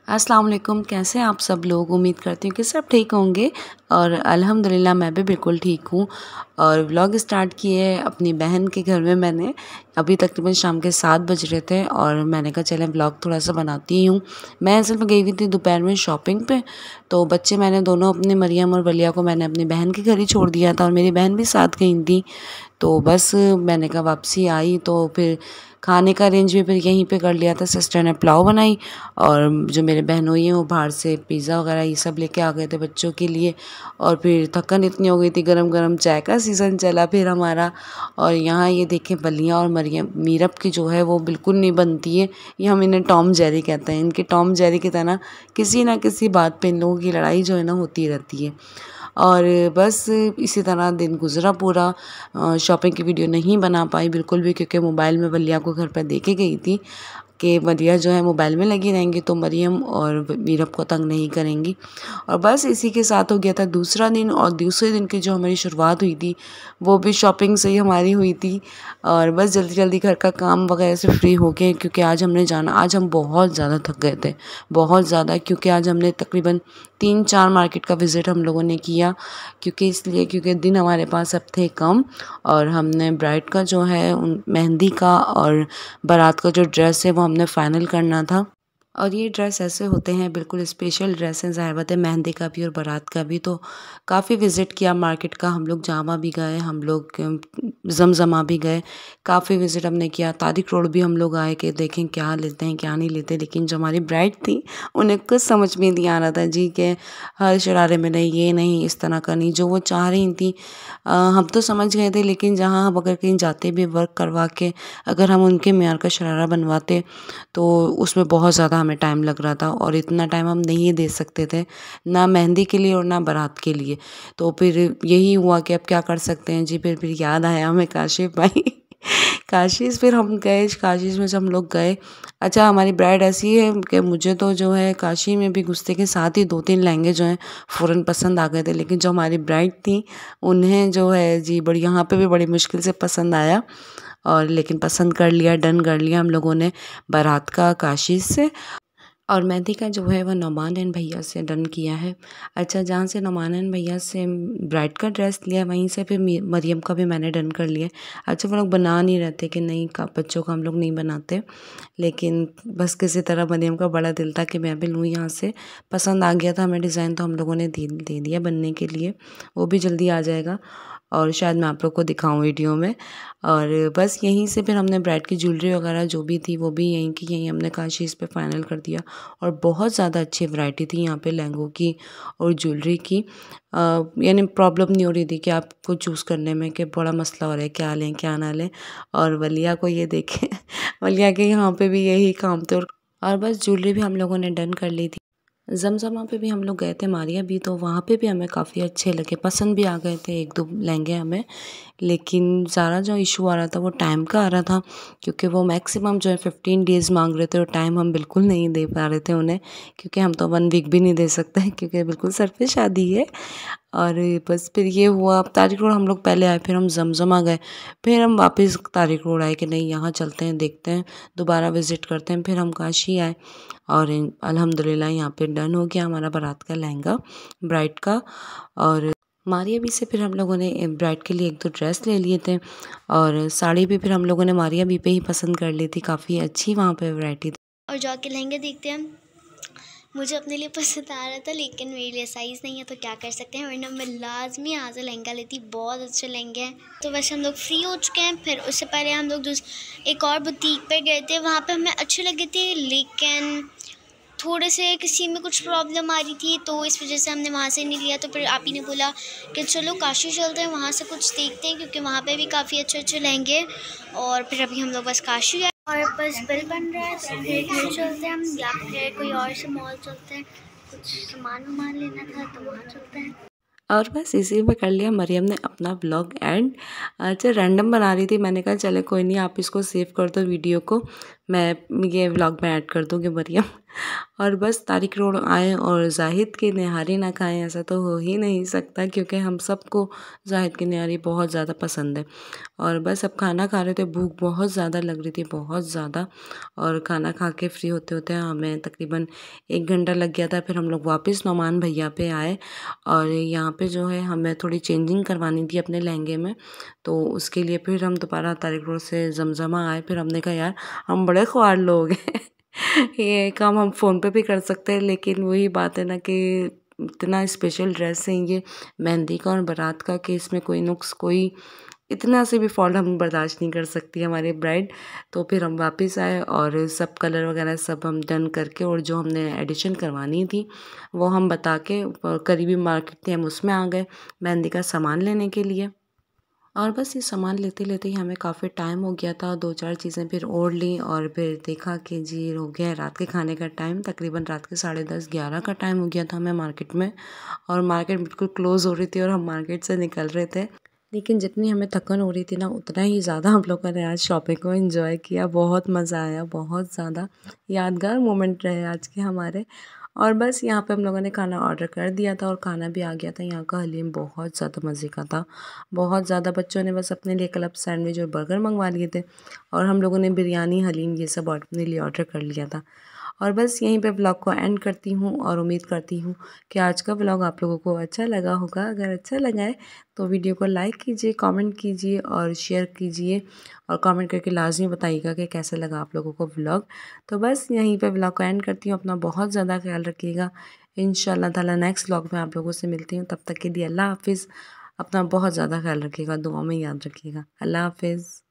अस्सलाम वालेकुम। कैसे हैं आप सब लोग? उम्मीद करती हूँ कि सब ठीक होंगे और अल्हम्दुलिल्लाह मैं भी बिल्कुल ठीक हूँ। और व्लॉग स्टार्ट किए अपनी बहन के घर में मैंने। अभी तकरीबन शाम के 7 बज रहे थे और मैंने कहा चलें व्लॉग थोड़ा सा बनाती हूँ। मैं असल में गई हुई थी दोपहर में शॉपिंग पे, तो बच्चे मैंने दोनों अपने मरियम और वलिया को मैंने अपनी बहन के घर ही छोड़ दिया था और मेरी बहन भी साथ गई थी। तो बस मैंने कहा वापसी आई तो फिर खाने का अरेंज भी फिर यहीं पे कर लिया था। सिस्टर ने पुलाव बनाई और जो मेरे बहनोई हैं वो बाहर से पिज़्ज़ा वगैरह ये सब लेके आ गए थे बच्चों के लिए। और फिर थकन इतनी हो गई थी, गरम गरम चाय का सीज़न चला फिर हमारा। और यहाँ ये देखें बलिया और मरियम मीरब की जो है वो बिल्कुल नहीं बनती है। ये हम इन्हें टॉम जेरी कहते हैं। इनके टॉम जेरी की तरह किसी ना किसी बात पे इन लोगों की लड़ाई जो है ना होती रहती है। और बस इसी तरह दिन गुज़रा पूरा। शॉपिंग की वीडियो नहीं बना पाई बिल्कुल भी, क्योंकि मोबाइल में वलिया को घर पर दे के गई थी कि वलिया जो है मोबाइल में लगी रहेंगी तो मरियम और मीरब को तंग नहीं करेंगी। और बस इसी के साथ हो गया था दूसरा दिन। और दूसरे दिन की जो हमारी शुरुआत हुई थी वो भी शॉपिंग से ही हमारी हुई थी। और बस जल्दी जल्दी घर का काम वगैरह से फ्री हो गए, क्योंकि आज हमने जाना, आज हम बहुत ज़्यादा थक गए थे, बहुत ज़्यादा। क्योंकि आज हमने तकरीबन 3-4 मार्केट का विज़िट हम लोगों ने किया, क्योंकि दिन हमारे पास अब थे कम। और हमने ब्राइड का जो है मेहंदी का और बारात का जो ड्रेस है वो हमने फ़ाइनल करना था। और ये ड्रेस ऐसे होते हैं बिल्कुल स्पेशल ड्रेस हैं, ज़ाहिर बात है मेहंदी का भी और बारात का भी। तो काफ़ी विज़िट किया मार्केट का, हम लोग जामा भी गए, हम लोग जमजमा भी गए, काफ़ी विज़िट हमने किया। तारिक रोड भी हम लोग आए कि देखें क्या लेते हैं क्या नहीं लेते। लेकिन जो हमारी ब्राइड थी उन्हें कुछ समझ में नहीं आ रहा था जी, के हर शरारे में नहीं, ये नहीं, इस तरह का नहीं, जो वो चाह रही थी। हम तो समझ गए थे, लेकिन जहाँ हम अगर कहीं जाते भी वर्क करवा के अगर हम उनके मेयार का शरारा बनवाते तो उसमें बहुत ज़्यादा हमें टाइम लग रहा था और इतना टाइम हम नहीं दे सकते थे, ना मेहंदी के लिए और ना बारात के लिए। तो फिर यही हुआ कि अब क्या कर सकते हैं जी। फिर याद आया हमें काशिफ़ भाई काशिश। फिर हम गए काशिश में, जब हम लोग गए, अच्छा हमारी ब्राइड ऐसी है कि मुझे तो जो है काशी में भी घुसते के साथ ही 2-3 लहंगे जो हैं फ़ौरन पसंद आ गए थे। लेकिन जो हमारी ब्राइड थी उन्हें जो है जी बड़ी, यहाँ पे भी बड़ी मुश्किल से पसंद आया। और लेकिन पसंद कर लिया, डन कर लिया हम लोगों ने बारात का काशी से। और मेहंदी का जो है वो नोमान एंड भैया से डन किया है। अच्छा, जहाँ से नोमान एंड भैया से ब्राइड का ड्रेस लिया वहीं से फिर मरियम का भी मैंने डन कर लिया। अच्छा, वो लोग बना नहीं रहते कि नहीं का बच्चों का हम लोग नहीं बनाते, लेकिन बस किसी तरह मरियम का बड़ा दिल था कि मैं भी लूँ यहाँ से। पसंद आ गया था हमें डिज़ाइन, तो हम लोगों ने दे दिया बनने के लिए। वो भी जल्दी आ जाएगा और शायद मैं आप लोग को दिखाऊं वीडियो में। और बस यहीं से फिर हमने ब्राइड की ज्वेलरी वगैरह जो भी थी वो भी यहीं की यहीं हमने काशीज़ पे फाइनल कर दिया। और बहुत ज़्यादा अच्छी वैरायटी थी यहाँ पे लहंगों की और ज्वेलरी की। यानी प्रॉब्लम नहीं हो रही थी कि आपको चूज़ करने में कि बड़ा मसला हो रहा है क्या लें क्या ना लें। और वलिया को ये देखें वलिया के यहाँ पे भी यही काम थे। और बस ज्वेलरी भी हम लोगों ने डन कर ली थी। जमजमा पे भी हम लोग गए थे, मारिया भी, तो वहाँ पे भी हमें काफ़ी अच्छे लगे, पसंद भी आ गए थे 1-2 लहंगे हमें। लेकिन ज़्यादा जो इशू आ रहा था वो टाइम का आ रहा था, क्योंकि वो मैक्सिमम जो है 15 डेज़ मांग रहे थे और टाइम हम बिल्कुल नहीं दे पा रहे थे उन्हें, क्योंकि हम तो 1 वीक भी नहीं दे सकते हैं क्योंकि बिल्कुल सर पे शादी है। और बस फिर ये हुआ, अब तारिक रोड हम लोग पहले आए, फिर हम जमजमा गए, फिर हम वापस तारिक रोड आए कि नहीं यहाँ चलते हैं, देखते हैं, दोबारा विज़िट करते हैं। फिर हम काशी आए और अल्हम्दुलिल्लाह यहाँ पे डन हो गया हमारा बारात का लहंगा ब्राइड का। और मारिया भी से फिर हम लोगों ने ब्राइड के लिए 1-2 ड्रेस ले लिए थे। और साड़ी भी फिर हम लोगों ने मारिया भी पे ही पसंद कर ली थी, काफ़ी अच्छी वहाँ पे वैरायटी थी। और जाके लहंगे देखते हैं। मुझे अपने लिए पसंद आ रहा था लेकिन मेरे लिए साइज़ नहीं है, तो क्या कर सकते हैं, वरना मैं लाजमी यहाँ से लहंगा लेती। बहुत अच्छे लहंगे हैं। तो वैसे हम लोग फ्री हो चुके हैं। फिर उससे पहले हम लोग एक और बुटीक पे गए थे, वहाँ पे हमें अच्छे लगे थे, लेकिन थोड़े से किसी में कुछ प्रॉब्लम आ रही थी, तो इस वजह से हमने वहाँ से नहीं लिया। तो फिर आप ही ने बोला कि चलो काशी चलते हैं, वहाँ से कुछ देखते हैं, क्योंकि वहाँ पे भी काफ़ी अच्छे अच्छे लहंगे। और फिर अभी हम लोग बस काशी आए और बस बिल बन रहा है, तो फिर घर चलते हैं हम, या फिर कोई और से मॉल चलते हैं, कुछ सामान लेना था तो वहाँ चलते हैं। और बस इसी में कर लिया मरियम ने अपना ब्लॉग एंड। अच्छा, रैंडम बना रही थी, मैंने कहा चले कोई नहीं, आप इसको सेव कर दो वीडियो को। मैं ये व्लॉग में ऐड कर दूँगी मरियम। और बस तारिक रोड आए और जाहिद की निहारी ना खाएं, ऐसा तो हो ही नहीं सकता, क्योंकि हम सबको जाहिद की निहारी बहुत ज़्यादा पसंद है। और बस अब खाना खा रहे थे, भूख बहुत ज़्यादा लग रही थी, बहुत ज़्यादा। और खाना खा के फ्री होते होते हमें तकरीबन 1 घंटा लग गया था। फिर हम लोग वापस नोमान भैया पे आए और यहाँ पे जो है हमें थोड़ी चेंजिंग करवानी थी अपने लहंगे में, तो उसके लिए फिर हम दोबारा तारिक रोड से जमजमा आए। फिर हमने कहा यार हम बड़े ख्वार लोग हैं ये काम हम फ़ोन पे भी कर सकते हैं, लेकिन वही बात है ना कि इतना स्पेशल ड्रेस है ये मेहंदी का और बारात का कि इसमें कोई नुक्स, कोई इतना से भी फॉल्ट हम बर्दाश्त नहीं कर सकती हमारी ब्राइड। तो फिर हम वापस आए और सब कलर वगैरह सब हम डन करके, और जो हमने एडिशन करवानी थी वो हम बता के करीबी मार्केट थी हम उसमें आ गए मेहंदी का सामान लेने के लिए। और बस ये सामान लेते लेते ही हमें काफ़ी टाइम हो गया था। 2-4 चीज़ें फिर ओढ़ ली और फिर देखा कि जी हो गया है रात के खाने का टाइम। तकरीबन रात के 10:30-11 का टाइम हो गया था हमें मार्केट में, और मार्केट बिल्कुल क्लोज़ हो रही थी और हम मार्केट से निकल रहे थे। लेकिन जितनी हमें थकन हो रही थी ना, उतना ही ज़्यादा हम लोगों ने आज शॉपिंग को एंजॉय किया। बहुत मज़ा आया, बहुत ज़्यादा यादगार मोमेंट रहे आज के हमारे। और बस यहाँ पे हम लोगों ने खाना ऑर्डर कर दिया था और खाना भी आ गया था। यहाँ का हलीम बहुत ज़्यादा मज़े का था, बहुत ज़्यादा। बच्चों ने बस अपने लिए क्लब सैंडविच और बर्गर मंगवा लिए थे, और हम लोगों ने बिरयानी, हलीम ये सब अपने लिए ऑर्डर कर लिया था। और बस यहीं पे व्लॉग को एंड करती हूँ और उम्मीद करती हूँ कि आज का व्लॉग आप लोगों को अच्छा लगा होगा। अगर अच्छा लगा है तो वीडियो को लाइक कीजिए, कमेंट कीजिए और शेयर कीजिए, और कमेंट करके लाजमी बताइएगा कि कैसा लगा आप लोगों को व्लॉग। तो बस यहीं पे व्लॉग को एंड करती हूँ। अपना बहुत ज़्यादा ख्याल रखिएगा। इंशाल्लाह ताला नेक्स्ट व्लॉग में आप लोगों से मिलती हूँ। तब तक के लिए अल्लाह हाफिज़। अपना बहुत ज़्यादा ख्याल रखिएगा, दुआ में याद रखिएगा। अल्लाह हाफिज़।